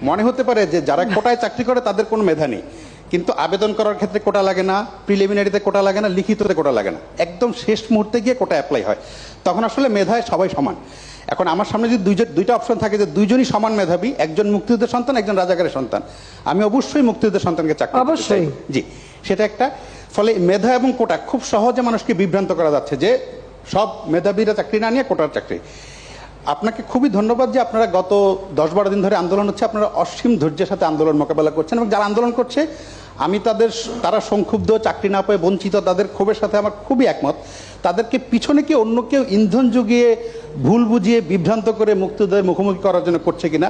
মনে হতে পারে যে যারা কোটায় চাকরি করে তাদের কোনো মেধা নেই, কিন্তু আবেদন করার ক্ষেত্রে কোটা লাগে না, প্রিলিমিনারিতে কোটা লাগে না, লিখিততে কোটা লাগে না, একদম শেষ মুহূর্তে গিয়ে কোটা অ্যাপ্লাই হয়। তখন আসলে মেধায় সবাই সমান। এখন আমার সামনে যদি দুইটা অপশন থাকে যে দুইজনই সমান মেধাবী, একজন মুক্তিযুদ্ধের সন্তান, একজন রাজাকারের সন্তান, আমি অবশ্যই মুক্তিযুদ্ধের সন্তানকে চাকরি দিতে চাই। অবশ্যই। জি, সেটা একটা। ফলে মেধা এবং কোটা খুব সহজে মানুষকে বিভ্রান্ত করা যাচ্ছে যে সব মেধাবীরা চাকরি না নিয়ে কোটার চাকরি। আপনাকে খুবই ধন্যবাদ যে আপনারা গত 10-12 দিন ধরে আন্দোলন হচ্ছে, আপনারা অসীম ধৈর্যের সাথে আন্দোলন মোকাবেলা করছেন, এবং যারা আন্দোলন করছে আমি তারা সংক্ষুব্ধ, চাকরি না পেয়ে বঞ্চিত, তাদের ক্ষোভের সাথে আমার খুবই একমত। তাদেরকে পিছনে কি অন্য কেউ ইন্ধন জুগিয়ে, ভুল বুঝিয়ে, বিভ্রান্ত করে মুক্তিযুদ্ধের মুখোমুখি করার জন্য করছে কিনা,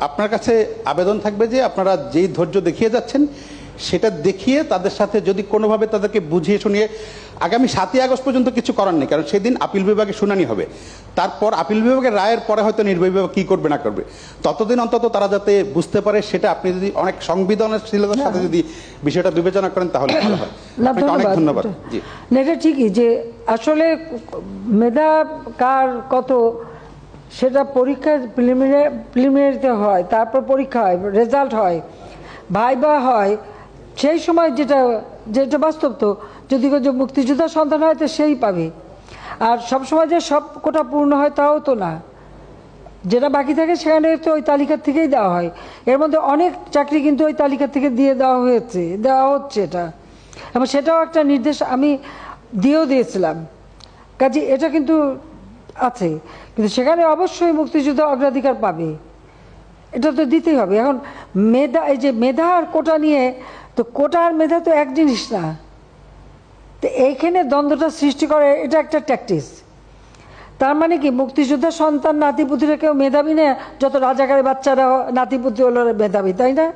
আপনার কাছে আবেদন থাকবে যে আপনারা যেই ধৈর্য দেখিয়ে যাচ্ছেন সেটা দেখিয়ে তাদের সাথে যদি কোনোভাবে তাদেরকে বুঝিয়ে শুনিয়ে, আগামী 7ই আগস্ট পর্যন্ত কিছু করার নেই, কারণ সেদিন আপিল বিভাগে শুনানি হবে, তারপর আপিল বিভাগের রায়ের পরে হয়তো নির্বাহী বিভাগ কী করবে না করবে, ততদিন অন্তত তারা যাতে বুঝতে পারে, সেটা আপনি যদি অনেক সংবেদনশীলতার সাথে যদি বিষয়টা বিবেচনা করেন তাহলে ভালো হয়। আপনাকে অনেক ধন্যবাদ। জি, না, এটা ঠিকই যে আসলে মেধা কার কত সেটা পরীক্ষা প্রিলিমিনারিতে হয়, তারপর পরীক্ষা হয়, রেজাল্ট হয়, ভাইবা হয়, সেই সময় যেটা বাস্তব। তো যদি মুক্তিযোদ্ধা সন্তান হয় তো সেই পাবে, আর সবসময় যে সব কোটা পূর্ণ হয় তাও তো না, যেটা বাকি থাকে সেখানে তো ওই তালিকার থেকেই দেওয়া হয়। এর মধ্যে অনেক চাকরি কিন্তু ওই তালিকা থেকে দেওয়া হচ্ছে এটা, এবং সেটাও একটা নির্দেশ আমি দিয়েছিলাম, কাজে এটা কিন্তু আছে। কিন্তু সেখানে অবশ্যই মুক্তিযুদ্ধ অগ্রাধিকার পাবে, এটা তো দিতেই হবে। এখন এই যে মেধা আর কোটা নিয়ে, তো কোটা আর মেধা তো এক জিনিস না, তো এইখানে দ্বন্দ্বটা সৃষ্টি করে, এটা একটা ট্যাকটিস। তার মানে কি মুক্তিযোদ্ধার সন্তান নাতিপুতিরা কেউ মেধাবী না, যত রাজাকারের বাচ্চারা নাতিপুতি হলো মেধাবী, তাই না?